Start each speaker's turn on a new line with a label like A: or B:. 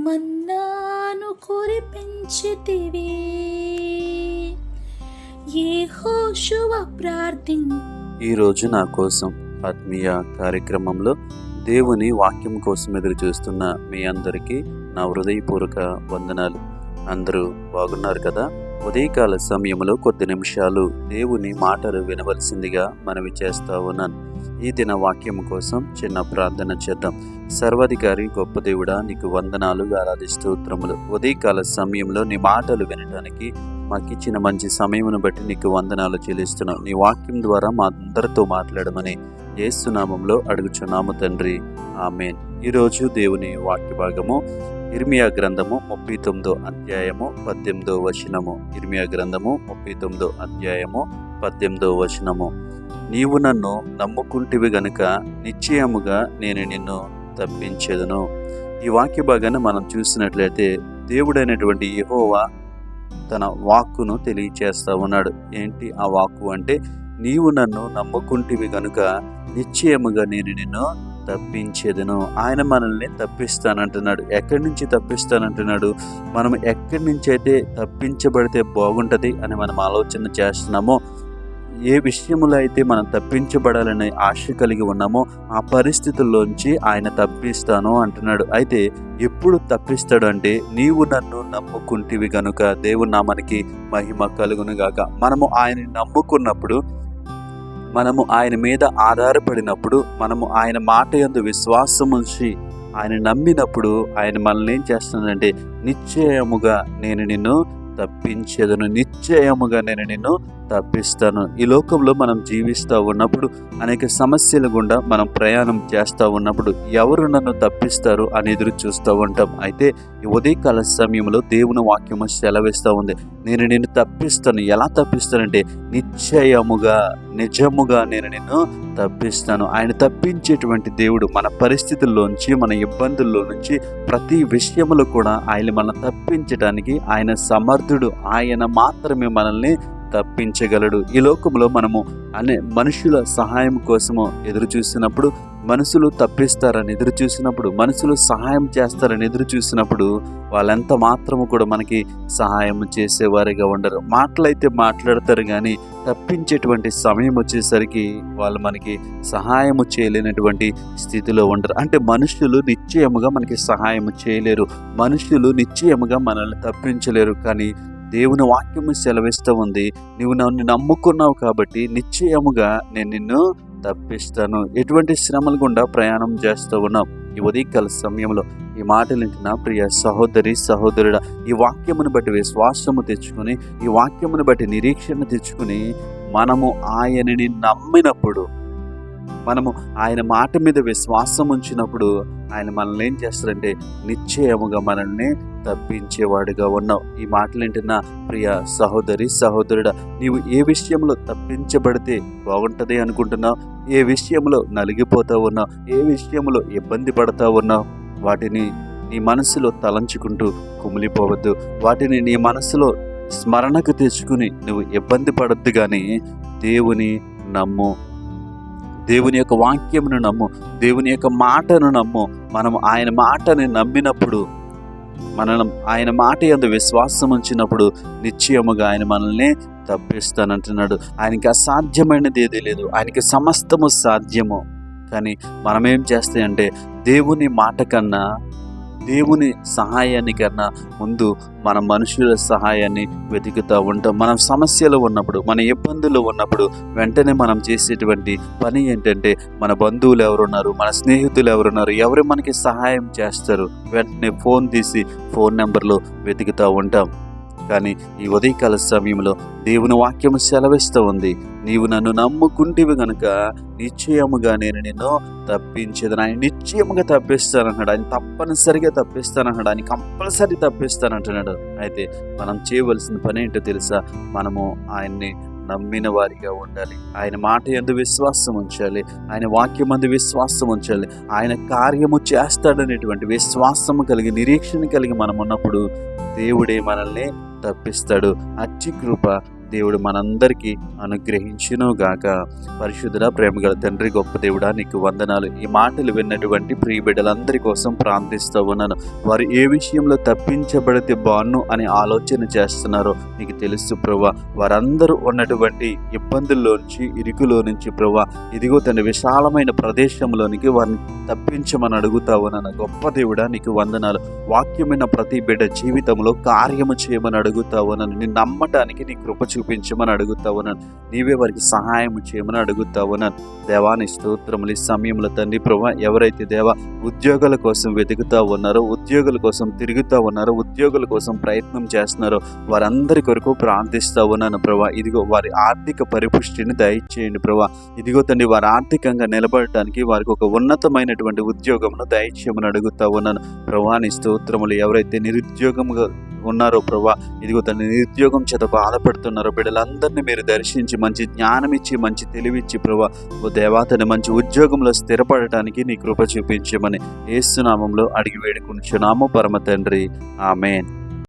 A: మన్నాను కురిపించితివి. యెహోషువ
B: ఈరోజు నా కోసం ఆత్మీయ కార్యక్రమంలో దేవుని వాక్యం కోసం ఎదురు చూస్తున్న మీ అందరికీ నా హృదయపూర్వక వందనాలు. అందరూ బాగున్నారు కదా? ఉదయకాల సమయంలో కొద్ది నిమిషాలు దేవుని మాటలు వినవలసిందిగా మనవి చేస్తా ఉన్నాను. ఈ దిన వాక్యం కోసం చిన్న ప్రార్థన చేద్దాం. సర్వాధికారి గొప్ప దేవుడా, నీకు వందనాలు, వేలాది స్తోత్రములు. ఉదయకాల సమయంలో నీ మాటలు వినడానికి మాకు ఇచ్చిన మంచి సమయమును బట్టి నీకు వందనాలు చెల్లిస్తున్నాం. నీ వాక్యం ద్వారా మా అందరితో మాట్లాడమని యేసు నామములో అడుగుచున్నాము తండ్రి, ఆమేన్. ఈరోజు దేవుని వాక్య భాగము ఇర్మియా గ్రంథము 39వ అధ్యాయము 18వ వచనము. ఇర్మియా గ్రంథము 39వ అధ్యాయము 18వ వచనము. నీవు నన్ను నమ్ముకుంటివి గనుక నిశ్చయముగా నేను నిన్ను తప్పించెదను. ఈ వాక్య భాగాన్ని మనం చూసినట్లయితే దేవుడైనటువంటి యెహోవా తన వాక్కును తెలియచేస్తా ఉన్నాడు. ఏంటి ఆ వాక్కు అంటే, నీవు నన్ను నమ్ముకుంటివి గనుక నిశ్చయముగా నేను నిన్ను తప్పించేదను. ఆయన మనల్ని తప్పిస్తానంటున్నాడు. ఎక్కడి నుంచి తప్పిస్తానంటున్నాడు? మనం ఎక్కడి నుంచి అయితే తప్పించబడితే బాగుంటుంది అని మనం ఆలోచన చేస్తున్నామో, ఏ విషయంలో అయితే మనం తప్పించబడాలనే ఆశ కలిగి ఉన్నామో ఆ పరిస్థితుల్లోంచి ఆయన తప్పిస్తాను అంటున్నాడు. అయితే ఎప్పుడు తప్పిస్తాడు అంటే, నీవు నన్ను నమ్ముకుంటివి గనుక. దేవుని నామానికి మహిమ కలుగును గాక. మనము ఆయన్ని నమ్ముకున్నప్పుడు, మనము ఆయన మీద ఆధారపడినప్పుడు, మనము ఆయన మాట యందు విశ్వాసం ఉంచి ఆయన నమ్మినప్పుడు ఆయన మనల్ని ఏం చేస్తున్నాడంటే, నిశ్చయముగా నేను నిన్ను తప్పించేదను, నిశ్చయముగా నేను నిన్ను తప్పిస్తాను. ఈ లోకంలో మనం జీవిస్తూ ఉన్నప్పుడు, అనేక సమస్యల గుండా మనం ప్రయాణం చేస్తూ ఉన్నప్పుడు ఎవరు నన్ను తప్పిస్తారు అని ఎదురు చూస్తూ ఉంటాం. అయితే ఈ ఉదయకాల సమయంలో దేవుని వాక్యము సెలవిస్తూ ఉంది, నేను నిన్ను తప్పిస్తాను. ఎలా తప్పిస్తానంటే, నిశ్చయముగా, నిజముగా నేను నిన్ను తప్పిస్తాను. ఆయన తప్పించేటువంటి దేవుడు. మన పరిస్థితుల్లోంచి, మన ఇబ్బందుల్లో నుంచి, ప్రతి విషయంలో కూడా ఆయన మనల్ని తప్పించడానికి ఆయన సమర్థుడు. ఆయన మాత్రమే మనల్ని తప్పించగలడు. ఈ లోకంలో మనము మనుషుల సహాయం కోసము ఎదురు చూసినప్పుడు, మనుషులు తప్పిస్తారని ఎదురు చూసినప్పుడు, మనుషులు సహాయం చేస్తారని ఎదురు చూసినప్పుడు వాళ్ళెంత మాత్రము కూడా మనకి సహాయం చేసేవారిగా ఉండరు. మాటలైతే మాట్లాడతారు కానీ తప్పించేటువంటి సమయం వచ్చేసరికి వాళ్ళు మనకి సహాయము చేయలేనటువంటి స్థితిలో ఉండరు. అంటే మనుషులు నిశ్చయముగా మనకి సహాయం చేయలేరు, మనుషులు నిశ్చయముగా మనల్ని తప్పించలేరు. కానీ దేవుని వాక్యము సెలవిస్తూ ఉంది, నువ్వు నన్ను నమ్ముకున్నావు కాబట్టి నిశ్చయముగా నేను నిన్ను తప్పిస్తాను. ఎటువంటి శ్రమల గుండా ప్రయాణం చేస్తూ ఉన్నావు ఈ ఉదయకాల సమయంలో, ఈ మాటలు వింటున్న ప్రియ సహోదరి సహోదరుడా, ఈ వాక్యమును బట్టి విశ్వాసము తెచ్చుకొని, ఈ వాక్యమును బట్టి నిరీక్షణ తెచ్చుకుని, మనము ఆయనని నమ్మినప్పుడు, మనము ఆయన మాట మీద విశ్వాసం ఉంచినప్పుడు ఆయన మనల్ని ఏం చేస్తారంటే, నిశ్చయముగా మనల్ని తప్పించేవాడుగా ఉన్నావు. ఈ మాటలు వింటున్న ప్రియ సహోదరి సహోదరుడా, నీవు ఏ విషయంలో తప్పించబడితే బాగుంటుంది అనుకుంటున్నావు? ఏ విషయంలో నలిగిపోతూ ఉన్నావు? ఏ విషయంలో ఇబ్బంది పడతా ఉన్నావు? వాటిని నీ మనసులో తలంచుకుంటూ కుమిలిపోవద్దు. వాటిని నీ మనసులో స్మరణకు తెచ్చుకుని నువ్వు ఇబ్బంది పడద్దు. కానీ దేవుని నమ్ము, దేవుని యొక్క వాక్యమును నమ్ము, దేవుని యొక్క మాటను నమ్ము. మనం ఆయన మాటని నమ్మినప్పుడు, మనం ఆయన మాట యందు విశ్వాసం ఉంచినప్పుడు నిశ్చయముగా ఆయన మనల్ని తప్పిస్తానంటున్నాడు. ఆయనకి అసాధ్యమైనది ఏదీ లేదు, ఆయనకి సమస్తము సాధ్యము. కానీ మనమేం చేస్తాయంటే, దేవుని మాట కన్నా, దేవుని సహాయాన్ని కన్నా ముందు మన మనుషుల సహాయాన్ని వెతుకుతూ ఉంటాం. మనం సమస్యలు ఉన్నప్పుడు, మన ఇబ్బందులు ఉన్నప్పుడు వెంటనే మనం చేసేటువంటి పని ఏంటంటే, మన బంధువులు ఎవరున్నారు, మన స్నేహితులు ఎవరున్నారు, ఎవరు మనకి సహాయం చేస్తారు, వెంటనే ఫోన్ తీసి ఫోన్ నెంబర్లో వెతుకుతూ ఉంటాం. కానీ ఈ ఉదయకాల సమయంలో దేవుని వాక్యము సెలవిస్తూ ఉంది, నీవు నన్ను నమ్ముకుంటివి గనుక నిశ్చయముగా నేను నిన్ను తప్పించేదని. ఆయన నిశ్చయముగా తప్పిస్తానంటున్నాడు, ఆయన తప్పనిసరిగా తప్పిస్తానంటున్నాడు, ఆయన కంపల్సరీ తప్పిస్తానంటున్నాడు. అయితే మనం చేయవలసిన పని ఏంటో తెలుసా? మనము ఆయన్ని నమ్మిన వారిగా ఉండాలి. ఆయన మాట యందు విశ్వాసం ఉంచాలి, ఆయన వాక్యం యందు విశ్వాసం ఉంచాలి. ఆయన కార్యము చేస్తాడనేటువంటి విశ్వాసము కలిగి, నిరీక్షణ కలిగి మనం ఉన్నప్పుడు దేవుడే మనల్ని తప్పిస్తాడు. అట్టి కృప దేవుడు మనందరికీ అనుగ్రహించును గాక. పరిశుద్ధుడ ప్రేమగల తండ్రి, గొప్ప దేవుడా, నీకు వందనాలు. ఈ మాటలు విన్నటువంటి ప్రియ బిడ్డలందరి కోసం ప్రార్థిస్తూ ఉన్నాను. వారు ఏ విషయంలో తప్పించబడితే బాను అని ఆలోచన చేస్తున్నారో నీకు తెలుసు ప్రభువా. వారందరూ ఉన్నటువంటి ఇబ్బందుల్లోంచి, ఇరుకులో నుంచి ప్రభువా, ఇదిగో తండ్రి విశాలమైన ప్రదేశంలోనికి వారిని తప్పించమని అడుగుతా ఉన్నాను. గొప్ప దేవుడా, నీకు వందనాలు. వాక్యమైన ప్రతి బిడ్డ జీవితంలో కార్యము చేయమని అడుగుతా ఉన్నాను. నిన్ను నమ్మటానికి నీ కృప చూపించమని అడుగుతా ఉన్నాను. నీవే వారికి సహాయం చేయమని అడుగుతా ఉన్నాను. దేవాని స్తోత్రములు. ఈ సమయంలో తండ్రి ప్రభువా, ఎవరైతే దేవా ఉద్యోగాల కోసం వెతుకుతా ఉన్నారో, ఉద్యోగుల కోసం తిరుగుతూ ఉన్నారో, ఉద్యోగుల కోసం ప్రయత్నం చేస్తున్నారో వారందరి కొరకు ప్రార్థిస్తూ ఉన్నాను ప్రభువా. ఇదిగో వారి ఆర్థిక పరిపుష్టిని దయచేయండి ప్రభువా. ఇదిగో తండ్రి వారు ఆర్థికంగా నిలబడటానికి వారికి ఒక ఉన్నతమైనటువంటి ఉద్యోగమును దయచేయమని అడుగుతా ఉన్నాను ప్రభువా. నీ స్తోత్రములు. ఎవరైతే నిరుద్యోగముగా ఉన్నారో ప్రభువా, ఇదిగో తన నిరుద్యోగం చేత బాధపడుతున్నారో బిడ్డలందరినీ మీరు దర్శించి మంచి జ్ఞానం ఇచ్చి, మంచి తెలివిచ్చి ప్రభువా, ఓ దేవా తన మంచి ఉద్యోగంలో స్థిరపడటానికి నీ కృప చూపించమని యేసు నామములో అడిగి వేడుకొనుచున్నాము పరమ తండ్రి. ఆమేన్.